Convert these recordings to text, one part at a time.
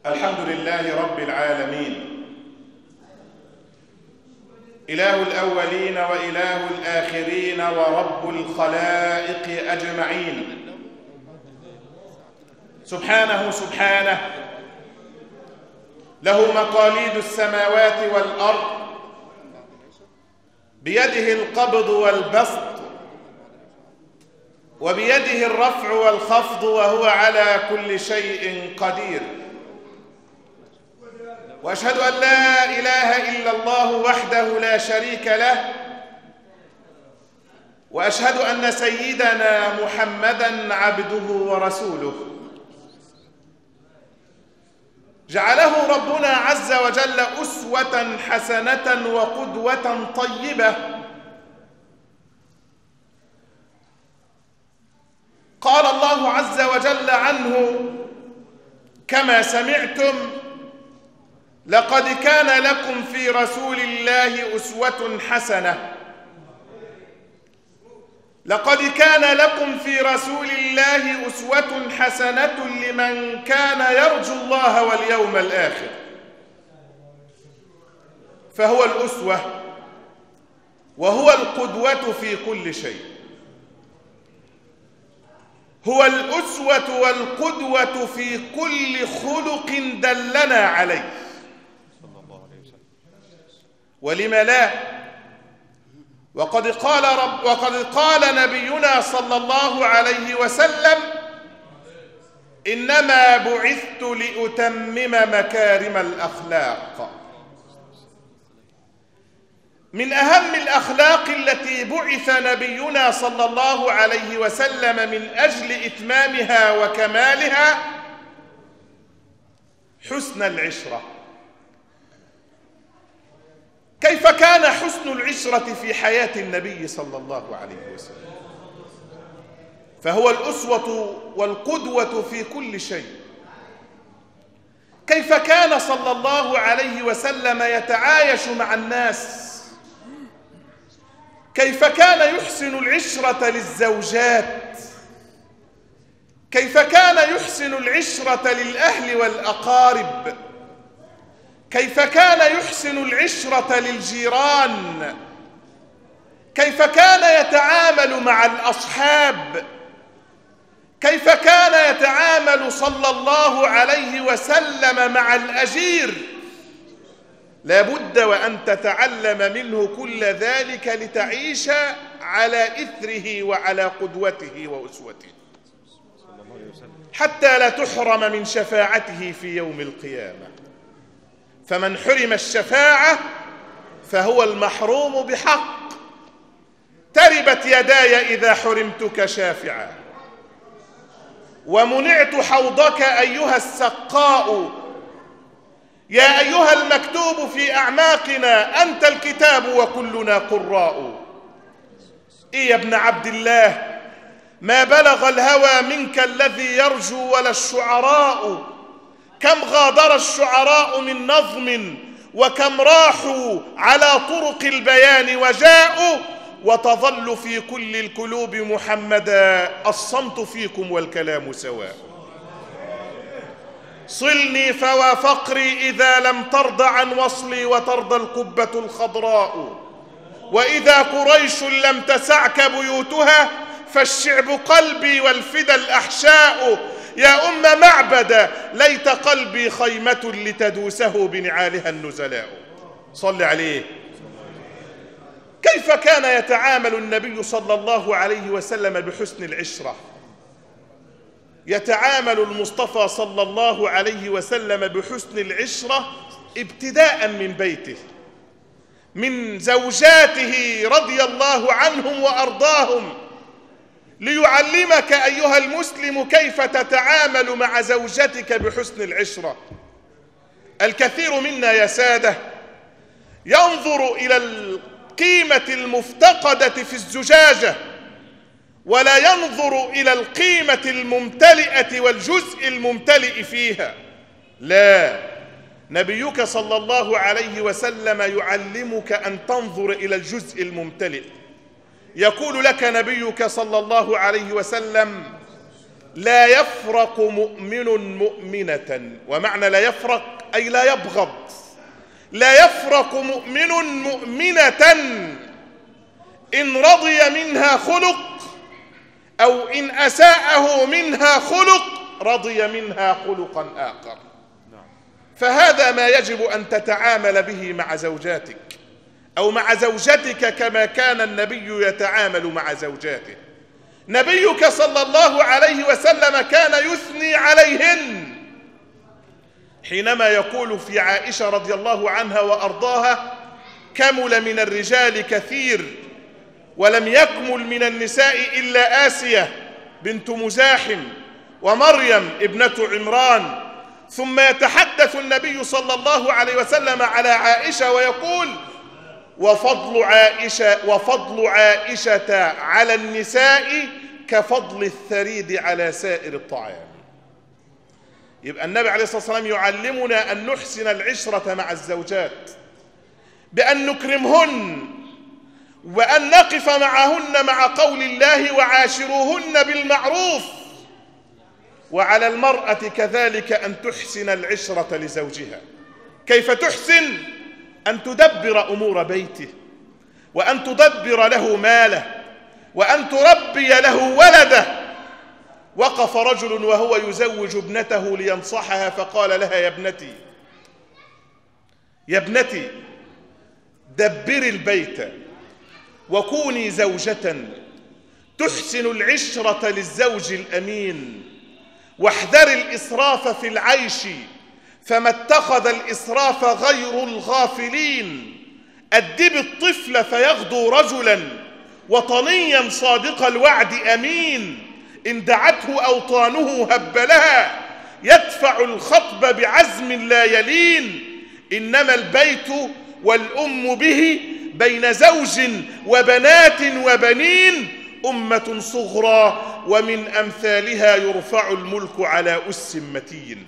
الحمد لله رب العالمين، إله الأولين وإله الآخرين ورب الخلائق أجمعين. سبحانه سبحانه، له مقاليد السماوات والأرض، بيده القبض والبسط، وبيده الرفع والخفض، وهو على كل شيء قدير. وأشهد أن لا إله إلا الله وحده لا شريك له، وأشهد أن سيدنا محمدًا عبده ورسوله، جعله ربنا عز وجل أسوة حسنة وقدوة طيبة. قال الله عز وجل عنه كما سمعتم: لقد كان لكم في رسول الله أسوة حسنة. لقد كان لكم في رسول الله أسوة حسنة لمن كان يرجو الله واليوم الآخر. فهو الأسوة وهو القدوة في كل شيء. هو الأسوة والقدوة في كل خلق دلنا عليه. ولم لا؟ وقد قال نبينا صلى الله عليه وسلم: إنما بعثت لأتمم مكارم الأخلاق. من أهم الأخلاق التي بعث نبينا صلى الله عليه وسلم من أجل إتمامها وكمالها حسن العشرة. كيف كان حسن العشرة في حياة النبي صلى الله عليه وسلم؟ فهو الأسوة والقدوة في كل شيء. كيف كان صلى الله عليه وسلم يتعايش مع الناس؟ كيف كان يحسن العشرة للزوجات؟ كيف كان يحسن العشرة للأهل والأقارب؟ كيف كان يحسن العشرة للجيران؟ كيف كان يتعامل مع الأصحاب؟ كيف كان يتعامل صلى الله عليه وسلم مع الأجير؟ لا بد وأن تتعلم منه كل ذلك لتعيش على إثره وعلى قدوته وأسوته، حتى لا تحرم من شفاعته في يوم القيامة. فمن حرم الشفاعة فهو المحروم بحق. تربت يداي إذا حرمتك شافعا، ومنعت حوضك أيها السقاء. يا أيها المكتوب في أعماقنا أنت الكتاب وكلنا قراء. إيه يا ابن عبد الله، ما بلغ الهوى منك الذي يرجو ولا الشعراء. كم غادر الشعراء من نظم، وكم راحوا على طرق البيان وجاءوا. وتظل في كل القلوب محمدا، الصمت فيكم والكلام سواء. صلني فوا فقري إذا لم ترضى عن وصلي، وترضى القبة الخضراء. وإذا قريش لم تسعك بيوتها، فالشعب قلبي والفدا الأحشاء. يا أم معبد ليت قلبي خيمة لتدوسه بنعالها النزلاء. صل عليه. كيف كان يتعامل النبي صلى الله عليه وسلم بحسن العشرة؟ يتعامل المصطفى صلى الله عليه وسلم بحسن العشرة ابتداء من بيته، من زوجاته رضي الله عنهم وأرضاهم، ليعلمك أيها المسلم كيف تتعامل مع زوجتك بحسن العشرة. الكثير منا يا سادة ينظر إلى القيمة المفتقدة في الزجاجة، ولا ينظر إلى القيمة الممتلئة والجزء الممتلئ فيها. لا، نبيك صلى الله عليه وسلم يعلمك أن تنظر إلى الجزء الممتلئ. يقول لك نبيك صلى الله عليه وسلم: لا يفرق مؤمن مؤمنة، ومعنى لا يفرق أي لا يبغض. لا يفرق مؤمن مؤمنة إن رضي منها خلق أو إن أساءه منها خلق رضي منها خلقا آخر. فهذا ما يجب أن تتعامل به مع زوجاتك أو مع زوجتك كما كان النبي يتعامل مع زوجاته. نبيك صلى الله عليه وسلم كان يثني عليهن حينما يقول في عائشة رضي الله عنها وأرضاها: كمل من الرجال كثير ولم يكمل من النساء إلا آسية بنت مزاحم ومريم ابنة عمران. ثم يتحدث النبي صلى الله عليه وسلم على عائشة ويقول: وفضل عائشة على النساء كفضل الثريد على سائر الطعام. يبقى النبي عليه الصلاة والسلام يعلمنا أن نحسن العشرة مع الزوجات بأن نكرمهن وأن نقف معهن مع قول الله: وعاشروهن بالمعروف. وعلى المرأة كذلك أن تحسن العشرة لزوجها. كيف تحسن؟ أن تدبر أمور بيته، وأن تدبر له ماله، وأن تربي له ولده. وقف رجل وهو يزوج ابنته لينصحها فقال لها: يا ابنتي دبري البيت وكوني زوجة تحسن العشرة للزوج الأمين، واحذري الإسراف في العيش، فما اتخذ الإسراف غير الغافلين. أدبي الطفل فيغدو رجلا وطنيا صادق الوعد أمين، إن دعته أوطانه هب لها، يدفع الخطب بعزم لا يلين. إنما البيت والأم به بين زوج وبنات وبنين أمة صغرى، ومن أمثالها يرفع الملك على أس متين.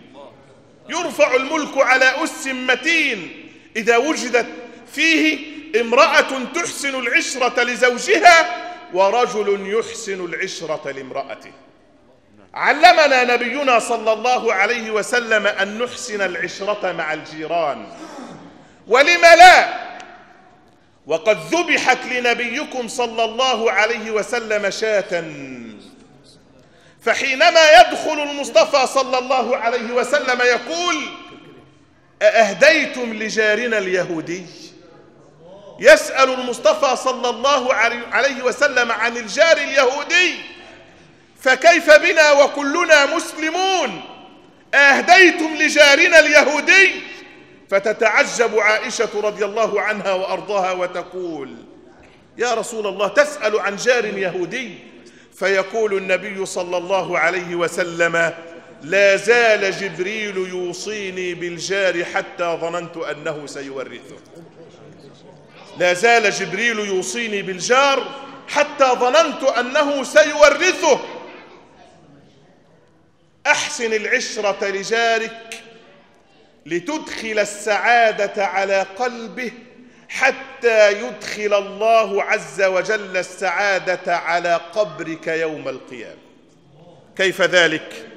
يرفع الملك على أس متين إذا وجدت فيه امرأة تحسن العشرة لزوجها ورجل يحسن العشرة لامرأته. علمنا نبينا صلى الله عليه وسلم أن نحسن العشرة مع الجيران، ولم لا؟ وقد ذبحت لنبيكم صلى الله عليه وسلم شاة، فحينما يدخل المصطفى صلى الله عليه وسلم يقول: أأهديتم لجارنا اليهودي؟ يسأل المصطفى صلى الله عليه وسلم عن الجار اليهودي، فكيف بنا وكلنا مسلمون؟ أهديتم لجارنا اليهودي؟ فتتعجب عائشة رضي الله عنها وأرضاها وتقول: يا رسول الله، تسأل عن جار يهودي؟ فيقول النبي صلى الله عليه وسلم: لا زال جبريل يوصيني بالجار حتى ظننت أنه سيورثه. لا زال جبريل يوصيني بالجار حتى ظننت أنه سيورثه. أحسن العشرة لجارك لتدخل السعادة على قلبه حتى يدخل الله عز وجل السعادة على قبرك يوم القيامة. كيف ذلك؟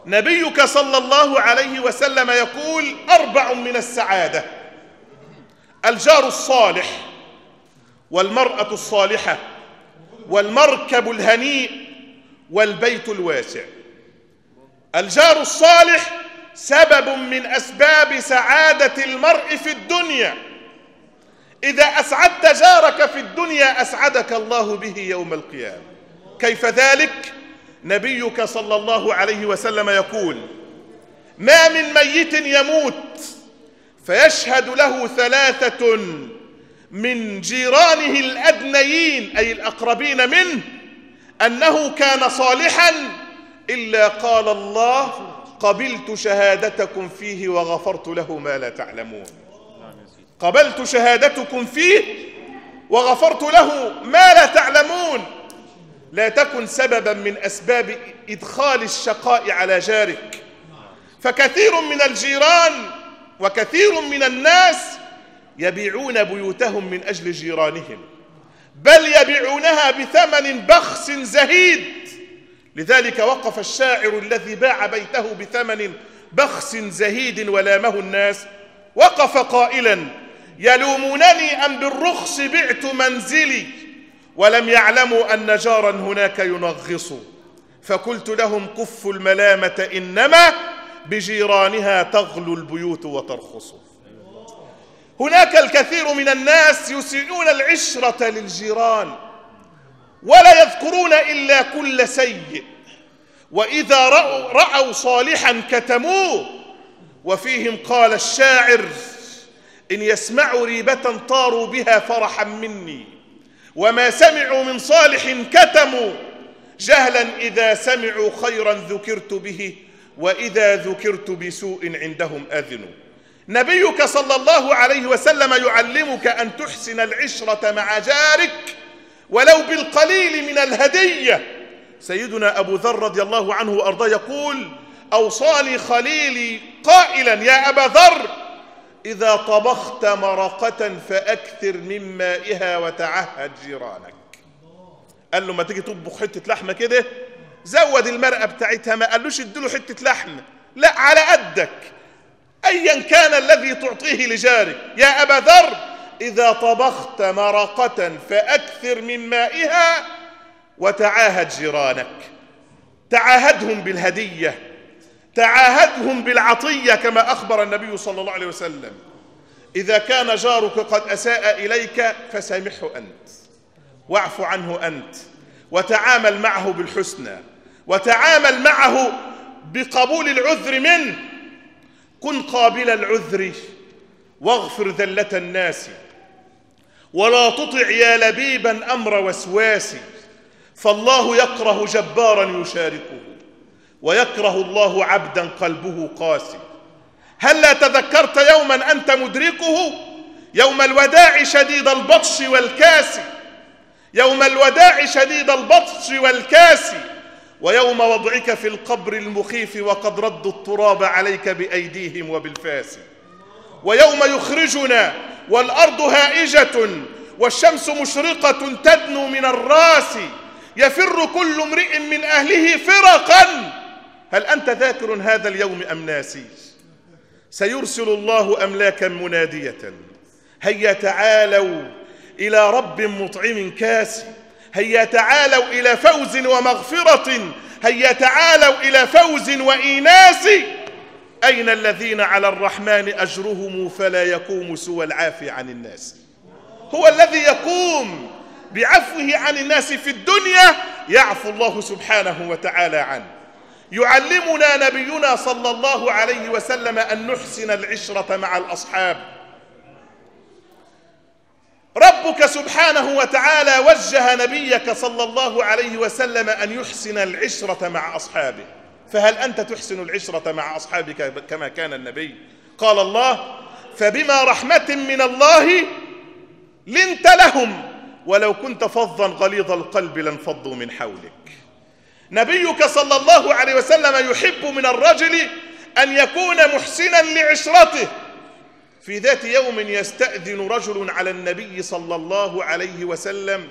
نبيك صلى الله عليه وسلم يقول: 4 من السعادة: الجار الصالح، والمرأة الصالحة، والمركب الهنيء، والبيت الواسع. الجار الصالح سبب من أسباب سعادة المرء في الدنيا. إذا أسعدت جارك في الدنيا أسعدك الله به يوم القيامة. كيف ذلك؟ نبيك صلى الله عليه وسلم يقول: ما من ميت يموت فيشهد له 3 من جيرانه الأدنيين أي الأقربين منه أنه كان صالحا إلا قال الله: قبلت شهادتكم فيه وغفرت له ما لا تعلمون. قبلت شهادتكم فيه وغفرت له ما لا تعلمون. لا تكن سببا من أسباب إدخال الشقاء على جارك. فكثير من الجيران وكثير من الناس يبيعون بيوتهم من أجل جيرانهم، بل يبيعونها بثمن بخس زهيد لذلك وقف الشاعر الذي باع بيته بثمن بخس زهيد ولامه الناس، وقف قائلا: يلومونني أم بالرخص بعت منزلي، ولم يعلموا أن جارا هناك ينغص، فقلت لهم كفوا الملامة إنما بجيرانها تغلو البيوت وترخص. هناك الكثير من الناس يسيئون العشرة للجيران ولا يذكرون إلا كل سيء، وإذا رأوا صالحا كتموه، وفيهم قال الشاعر: إن يسمعوا ريبة طاروا بها فرحا مني، وما سمعوا من صالح كتموا، جهلا إذا سمعوا خيرا ذكرت به، وإذا ذكرت بسوء عندهم أذنوا. نبيك صلى الله عليه وسلم يعلمك أن تحسن العشرة مع جارك ولو بالقليل من الهدية. سيدنا أبو ذر رضي الله عنه وأرضاه يقول: أوصاني خليلي قائلا: يا أبا ذر، إذا طبخت مرقة فأكثر من مائها وتعهد جيرانك. قال له: ما تيجي تطبخ حتة لحمة كده زود المرقة بتاعتها، ما قالوش اديله حتة لحمة، لا، على قدك أيا كان الذي تعطيه لجارك. يا أبا ذر، إذا طبخت مرقة فأكثر من مائها وتعاهد جيرانك. تعاهدهم بالهدية، تعاهدهم بالعطية، كما أخبر النبي صلى الله عليه وسلم: إذا كان جارك قد أساء إليك فسامحه أنت، واعف عنه أنت، وتعامل معه بالحسنى، وتعامل معه بقبول العذر منه. كن قابل العذر واغفر ذلة الناس، ولا تطع يا لبيبا أمر وسواس، فالله يكره جبارا يشاركه، ويكره الله عبدا قلبه قاسي. هلا تذكرت يوما أنت مدركه؟ يوم الوداع شديد البطش والكاس، يوم الوداع شديد البطش والكاس، ويوم وضعك في القبر المخيف وقد ردوا التراب عليك بأيديهم وبالفاس، ويوم يخرجنا والأرض هائجة والشمس مشرقة تدنو من الراس، يفر كل امرئ من أهله فرقا. هل أنت ذاكر هذا اليوم أم ناسي؟ سيرسل الله أملاكا منادية: هيا تعالوا إلى رب مطعم كاسي، هيا تعالوا إلى فوز ومغفرة، هيا تعالوا إلى فوز وإيناس. أين الذين على الرحمن أجرهم فلا يقوم سوى العافي عن الناس؟ هو الذي يقوم بعفوه عن الناس في الدنيا يعفو الله سبحانه وتعالى عنه. يعلمنا نبينا صلى الله عليه وسلم أن نحسن العشرة مع الأصحاب. ربك سبحانه وتعالى وجه نبيك صلى الله عليه وسلم أن يحسن العشرة مع أصحابه، فهل أنت تحسن العشرة مع أصحابك كما كان النبي؟ قال الله: فبما رحمة من الله لنت لهم ولو كنت فظا غليظ القلب لانفضوا من حولك. نبيك صلى الله عليه وسلم يحب من الرجل أن يكون محسنا لعشرته. في ذات يوم يستأذن رجل على النبي صلى الله عليه وسلم،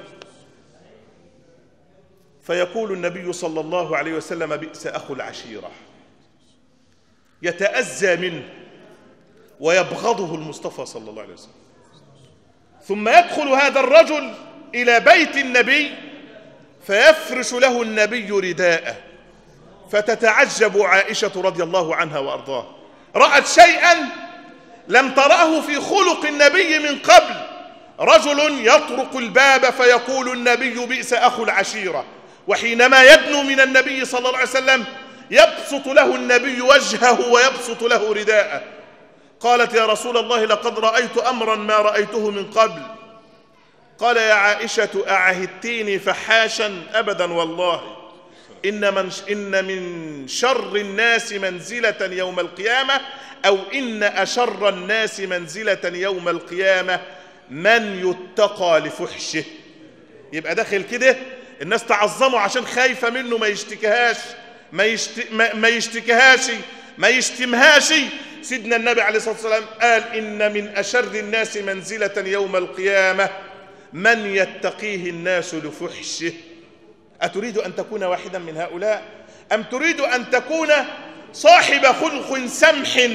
فيقول النبي صلى الله عليه وسلم: بئس أخو العشيرة. يتأذى منه ويبغضه المصطفى صلى الله عليه وسلم. ثم يدخل هذا الرجل إلى بيت النبي فيفرش له النبي رداءه، فتتعجب عائشة رضي الله عنها وأرضاها، رأت شيئا لم تراه في خلق النبي من قبل. رجل يطرق الباب فيقول النبي: بئس أخو العشيرة، وحينما يدنو من النبي صلى الله عليه وسلم يبسط له النبي وجهه ويبسط له رداءه. قالت: يا رسول الله، لقد رأيت أمرا ما رأيته من قبل. قال: يا عائشة، أعهدتيني فحاشا؟ أبدا والله، إن من شر الناس منزلة يوم القيامة، أو إن أشر الناس منزلة يوم القيامة من يتقى لفحشه. يبقى داخل كده الناس تعظمه عشان خايفة منه ما يشتكيهاش، ما يشتكيهاش، ما يشتمهاش. سيدنا النبي عليه الصلاة والسلام قال: إن من أشر الناس منزلة يوم القيامة من يتقيه الناس لفحشه. أتريد أن تكون واحدا من هؤلاء، أم تريد أن تكون صاحب خلق سمح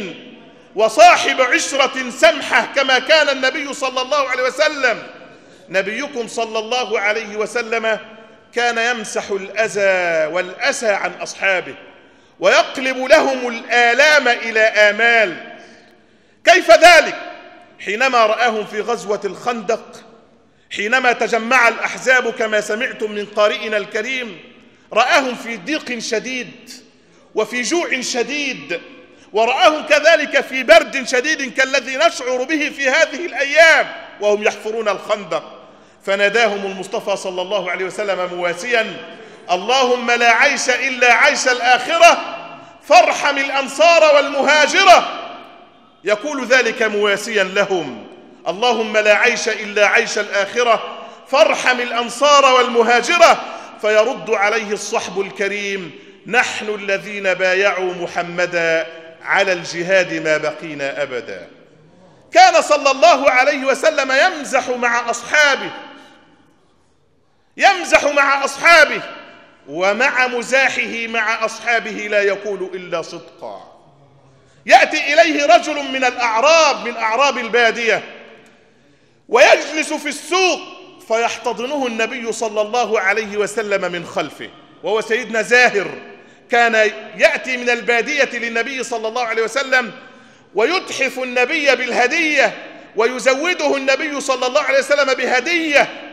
وصاحب عشرة سمحة كما كان النبي صلى الله عليه وسلم؟ نبيكم صلى الله عليه وسلم كان يمسح الأذى والأسى عن أصحابه ويقلب لهم الآلام إلى آمال. كيف ذلك؟ حينما رآهم في غزوة الخندق، حينما تجمع الأحزاب كما سمعتم من قارئنا الكريم، رآهم في ضيق شديد وفي جوع شديد، ورآهم كذلك في برد شديد كالذي نشعر به في هذه الأيام وهم يحفرون الخندق. فناداهم المصطفى صلى الله عليه وسلم مواسيا: اللهم لا عيش إلا عيش الآخرة فارحم الأنصار والمهاجرة. يقول ذلك مواسيا لهم: اللهم لا عيش إلا عيش الآخرة فارحم الأنصار والمهاجرة. فيرد عليه الصحب الكريم: نحن الذين بايعوا محمدا على الجهاد ما بقينا أبدا. كان صلى الله عليه وسلم يمزح مع أصحابه، ومع مزاحه مع أصحابه لا يقول إلا صدقا. يأتي إليه رجل من الأعراب، من أعراب البادية، ويجلس في السوق فيحتضنه النبي صلى الله عليه وسلم من خلفه، وهو سيدنا زاهر. كان يأتي من البادية للنبي صلى الله عليه وسلم ويتحف النبي بالهدية ويزوده النبي صلى الله عليه وسلم بهدية.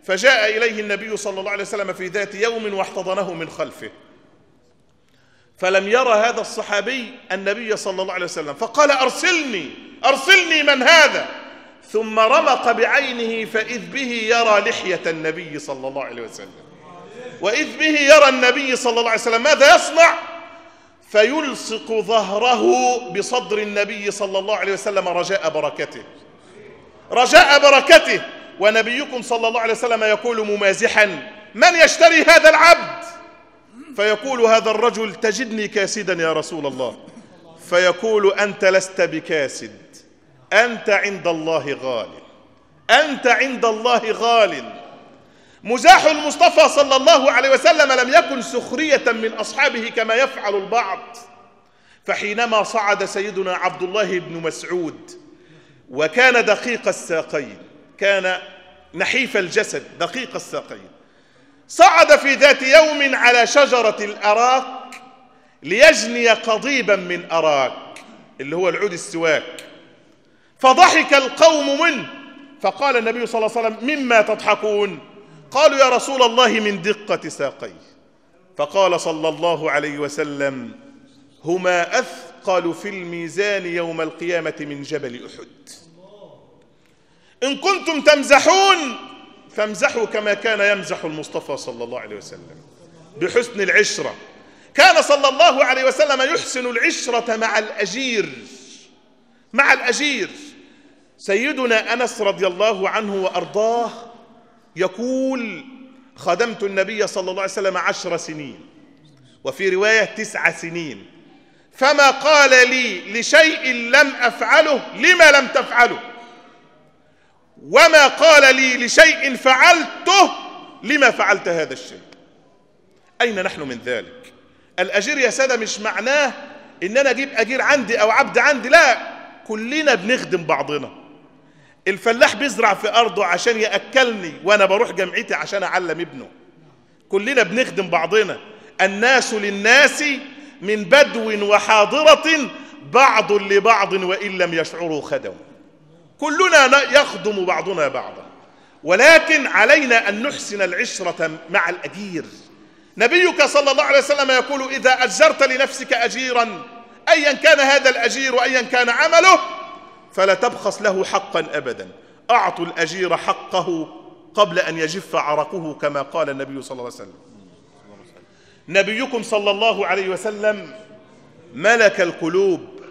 فجاء إليه النبي صلى الله عليه وسلم في ذات يوم واحتضنه من خلفه، فلم يرى هذا الصحابي النبي صلى الله عليه وسلم، فقال: أرسلني من هذا؟ ثم رمق بعينه فإذ به يرى لحية النبي صلى الله عليه وسلم، وإذ به يرى النبي صلى الله عليه وسلم. ماذا يصنع؟ فيلصق ظهره بصدر النبي صلى الله عليه وسلم رجاء بركته. ونبيكم صلى الله عليه وسلم يقول ممازحا: من يشتري هذا العبد؟ فيقول هذا الرجل: تجدني كاسدا يا رسول الله. فيقول: أنت لست بكاسد، أنت عند الله غال. مزاح المصطفى صلى الله عليه وسلم لم يكن سخرية من أصحابه كما يفعل البعض. فحينما صعد سيدنا عبد الله بن مسعود، وكان دقيق الساقين، كان نحيف الجسد دقيق الساقين، صعد في ذات يوم على شجرة الأراك ليجني قضيبا من أراك، اللي هو العود السواك. فضحك القوم منه، فقال النبي صلى الله عليه وسلم: مما تضحكون؟ قالوا: يا رسول الله من دقة ساقيه. فقال صلى الله عليه وسلم: هما أثقل في الميزان يوم القيامة من جبل أحد. إن كنتم تمزحون فامزحوا كما كان يمزح المصطفى صلى الله عليه وسلم بحسن العشرة. كان صلى الله عليه وسلم يحسن العشرة مع الأجير. سيدنا أنس رضي الله عنه وأرضاه يقول: خدمت النبي صلى الله عليه وسلم 10 سنين، وفي رواية 9 سنين، فما قال لي لشيء لم أفعله لما لم تفعله، وما قال لي لشيء فعلته لما فعلت هذا الشيء. أين نحن من ذلك؟ الأجير يا سادة مش معناه إن أنا أجيب أجير عندي أو عبد عندي، لا، كلنا بنخدم بعضنا. الفلاح بيزرع في أرضه عشان يأكلني، وأنا بروح جمعيتي عشان أعلم ابنه. كلنا بنخدم بعضنا. الناس للناس من بدو وحاضرة بعض لبعض وإن لم يشعروا خدموا. كلنا يخدم بعضنا بعضا، ولكن علينا أن نحسن العشرة مع الأجير. نبيك صلى الله عليه وسلم يقول: إذا أجرت لنفسك أجيرا أيا كان هذا الأجير وأيا كان عمله فلا تبخس له حقا أبدا. أعطوا الأجير حقه قبل أن يجف عرقه كما قال النبي صلى الله عليه وسلم. نبيكم صلى الله عليه وسلم ملك القلوب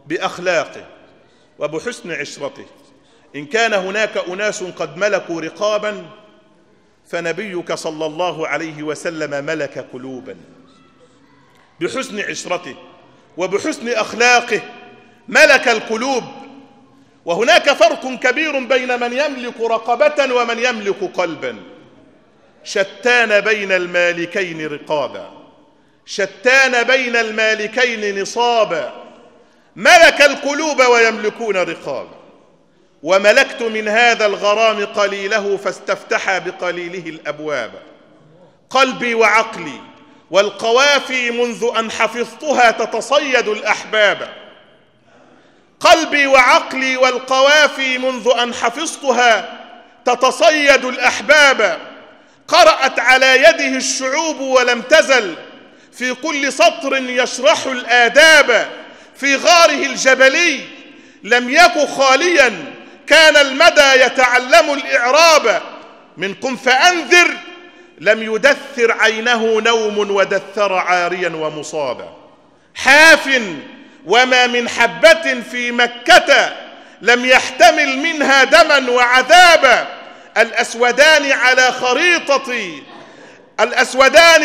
بأخلاقه وبحسن عشرته. إن كان هناك أناس قد ملكوا رقابا، فنبيك صلى الله عليه وسلم ملك قلوبا بحسن عشرته وبحسن أخلاقه. ملك القلوب. وهناك فرق كبير بين من يملك رقبة ومن يملك قلبا. شتان بين المالكين رقابا، شتان بين المالكين نصابا، ملك القلوب ويملكون رقابا، وملكت من هذا الغرام قليله فاستفتح بقليله الأبواب. قلبي وعقلي والقوافي منذ أن حفظتها تتصيد الأحباب، قلبي وعقلي والقوافي منذ أن حفظتها تتصيد الأحباب. قرأت على يده الشعوب ولم تزل في كل سطر يشرح الآداب. في غاره الجبلي لم يك خاليا، كان المدى يتعلم الإعراب. من قم فأنذر لم يدثر عينه نوم ودثر عاريا ومصابا. حاف وما من حبة في مكة لم يحتمل منها دما وعذابا. الأسودان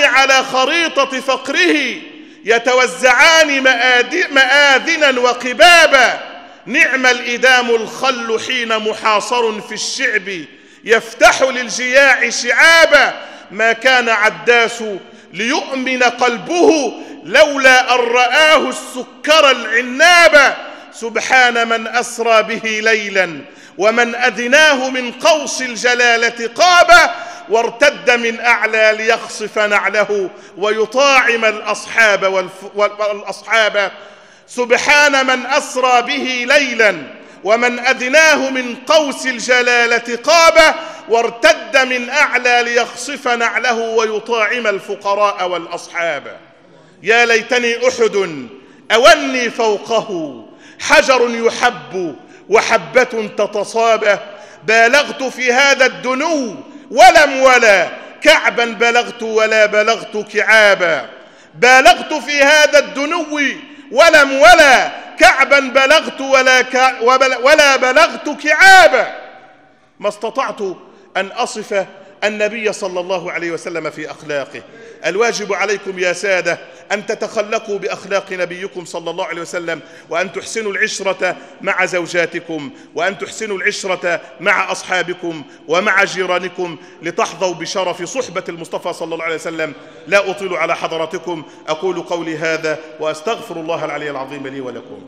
على خريطة فقره يتوزعان مآذنا وقبابا. نعم الإدام الخل حين محاصر في الشعب يفتح للجياع شعابا. ما كان عداس ليؤمن قلبه لولا أن رآه السكر العنابا. سبحان من أسرى به ليلا ومن أدناه من قوس الجلالة قابا. وارتد من أعلى ليخصف نعله ويطاعم الأصحاب. سبحان من أسرى به ليلا ومن أدناه من قوس الجلالة قابا. وارتد من أعلى ليخصف نعله ويطاعم الفقراء والأصحاب. يا ليتني أحد أوني فوقه حجر يحب وحبة تتصابى. بالغت في هذا الدنو ولم ولا كعبا بلغت ولا بلغت كعابا. بالغت في هذا الدنو ولم ولا كعبا بلغت ولا بلغت كعابا. ما استطعت أن أصف النبي صلى الله عليه وسلم في أخلاقه. الواجب عليكم يا سادة أن تتخلقوا بأخلاق نبيكم صلى الله عليه وسلم، وأن تحسنوا العشرة مع زوجاتكم، وأن تحسنوا العشرة مع أصحابكم ومع جيرانكم، لتحظوا بشرف صحبة المصطفى صلى الله عليه وسلم. لا أطيل على حضراتكم، أقول قولي هذا وأستغفر الله العلي العظيم لي ولكم.